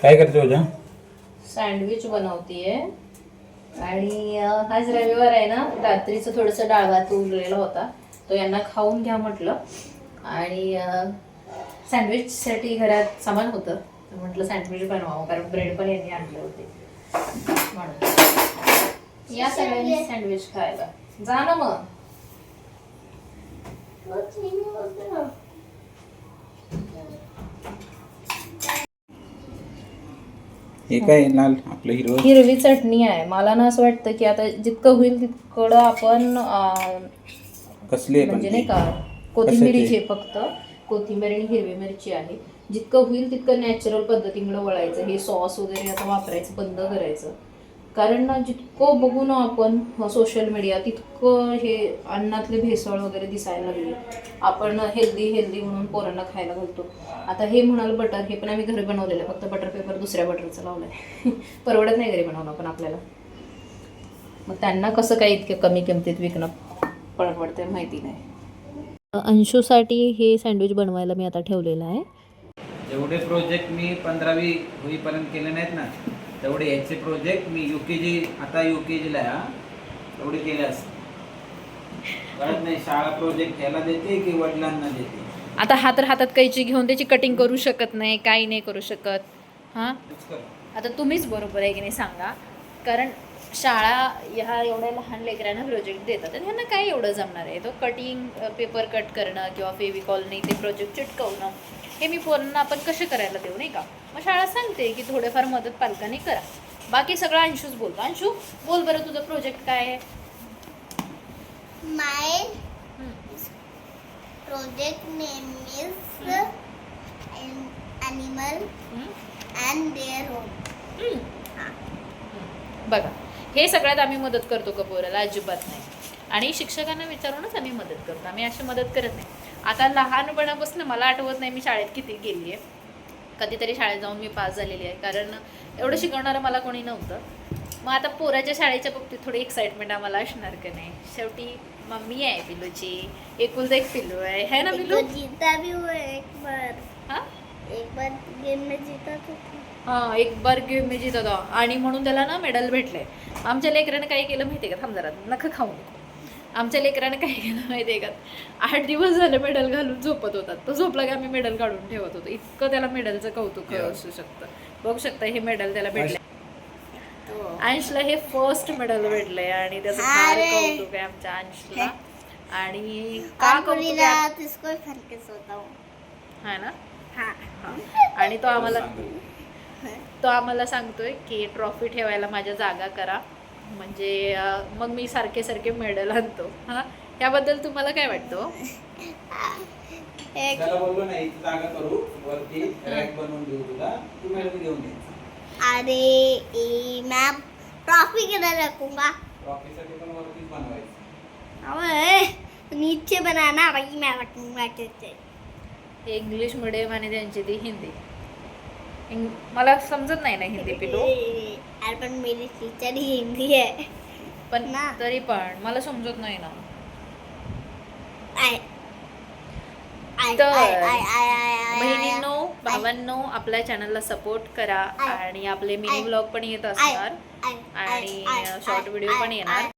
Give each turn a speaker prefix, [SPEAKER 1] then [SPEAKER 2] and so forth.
[SPEAKER 1] काय करते तुझ्या?
[SPEAKER 2] सँडविच बनवतीये आणि आज रविवार आहे ना, रात्रीचं थोडंसं डाळ भात उरलेला होता, तो यांना खाऊन घ्या म्हटलं. आणि सँडविचसाठी घरात सामान होतं, तर म्हटलं सँडविच बनवावं, कारण ब्रेड पण यांनी आणले होते म्हणून. या सगळ्यांनी सँडविच खायला जा ना मग.
[SPEAKER 1] हे काय लाल आपलं हिरवं?
[SPEAKER 2] हिरवी चटणी आहे. मला ना असं वाटतं की आता जितकं होईल तितकं आपण
[SPEAKER 1] कसली आहे?
[SPEAKER 2] म्हणजे नाही का, कोथिंबिरीची फक्त कोथिंबीर आणि हिरवी मिरची आहे. जितकं होईल तितकं नॅचरल पद्धतीने वळायचं. हे सॉस वगैरे आता वापरायचं बंद करायचं, कारण ना जितकं बघू ना आपण सोशल मीडिया, तितकं हे अन्नातले भेसळ वगैरे दिसायला लागले. आपण हेल्दी म्हणून पोरांना खायला घालतो. आता हे म्हणाल बटर, हे पण आम्ही घरी बनवलेलं, फक्त बटर पेपर दुसऱ्या बटरचं लावलंय. परवडत नाही घरी बनवणं पण आपल्याला. मग त्यांना कसं काय इतके कमी किमतीत विकणं परवडते माहिती नाही. अंशूसाठी हे सँडविच बनवायला मी आता ठेवलेलं आहे.
[SPEAKER 1] जेवढे प्रोजेक्ट मी 15वी होईपर्यंत केले नाहीत ना, तेवढे याचे प्रोजेक्ट मी UKG, आता UKGला आहे, तेवढे केले असते. कळत नाही शाळा प्रोजेक्ट ह्याला देते की वडिलांना देते.
[SPEAKER 2] आता हातात कैची घेऊन त्याची कटिंग करू शकत नाही, काही नाही करू शकत. हां, आता तुम्हीच बरोबर आहे की नाही सांगा, कारण शाळा ह्या एवढ्या लहान लेकरांना प्रोजेक्ट देतात आणि ह्यांना काय एवढं जमणार आहे. तो कटिंग, पेपर कट करणं किंवा फेविकॉलने ते प्रोजेक्ट चिटकवणं, हे मी पोरांना आपण कसे करायला देऊ नाही का. मग शाळा सांगते की थोडेफार मदत पालकांनी करा, बाकी सगळं अंशूच बोलतो. अंशू बोल बरं, तुझं प्रोजेक्ट काय आहे?
[SPEAKER 3] My project name is animal and their home.
[SPEAKER 2] बघा, हे सगळ्यात आम्ही मदत करतो का पोराला? अजिबात नाही. आणि शिक्षकांना विचारूनच आम्ही मदत करतो, आम्ही अशी मदत करत नाही. आता लहानपणापासून मला आठवत नाही मी शाळेत किती गेली आहे. कधीतरी शाळेत जाऊन मी पास झालेली आहे, कारण एवढं शिकवणारं मला कोणी नव्हतं. मग आता पोराच्या शाळेच्या बाबतीत थोडी एक्साइटमेंट आम्हाला असणार का नाही. शेवटी मम्मी आहे पिल्लूची, एकुलता एक पिल्लू आहे, है ना पिल्लू?
[SPEAKER 3] जीता भी हुआ एक बार.
[SPEAKER 2] हाँ,
[SPEAKER 3] एक बार गेम में जीता तो था.
[SPEAKER 2] हां, एक बार गेम मी जिंकत होता आणि म्हणून त्याला ना मेडल भेटलंय. आमच्या लेकरानं काय केलं माहिती आहे का? थांब जरा, नखं खाऊ नको. आमच्या लेकरानं काय केलं माहिती आहे का? 8 दिवस झाले मेडल घालून झोपत होतात. तो झोपला की आम्ही मेडल काढून ठेवत होतो. इतकं त्याला मेडलचं कौतुक असू शकतं. बघू शकता, हे मेडल त्याला भेटलंय. अंशला हे फर्स्ट मेडल भेटलंय आणि त्याचं फार कौतुक आहे आमच्या अंशला. आणि का कौतुक आहे?
[SPEAKER 3] इसको फन के सोता हूँ.
[SPEAKER 2] हा ना.
[SPEAKER 3] हाँ.
[SPEAKER 2] आणि तो आम्हाला सांगतोय की ट्रॉफी ठेवायला माझ्या जागा करा, म्हणजे मग मी सारखे मेडल आणतो. हा, याबद्दल तुम्हाला काय वाटतं?
[SPEAKER 1] त्याला बोललो नाही जागा करू, वरती रॅक बनवून देऊ तुला, तू मेडल घेऊन ये.
[SPEAKER 3] अरे मैं ट्रॉफी किधर रखूंगा?
[SPEAKER 1] ट्रॉफीसाठी पण वरतीच बनवायचं.
[SPEAKER 3] अबे नीचे बनाना भाई, मैं रखूंगा कैसे?
[SPEAKER 2] इंग्लिश मिडियम आणि त्यांची ती हिंदी. मला समजत नाही ना हिंदी पिलू.
[SPEAKER 3] अरे पण मेरी टीचर ही हिंदी है,
[SPEAKER 2] पण
[SPEAKER 3] ना.
[SPEAKER 2] तरी पण मला समजत नाही ना. बहिणींनो, भावांनो, आपल्या चॅनलला सपोर्ट करा आणि आपले मिनी ब्लॉग पण येत असणार आणि शॉर्ट व्हिडिओ पण येणार.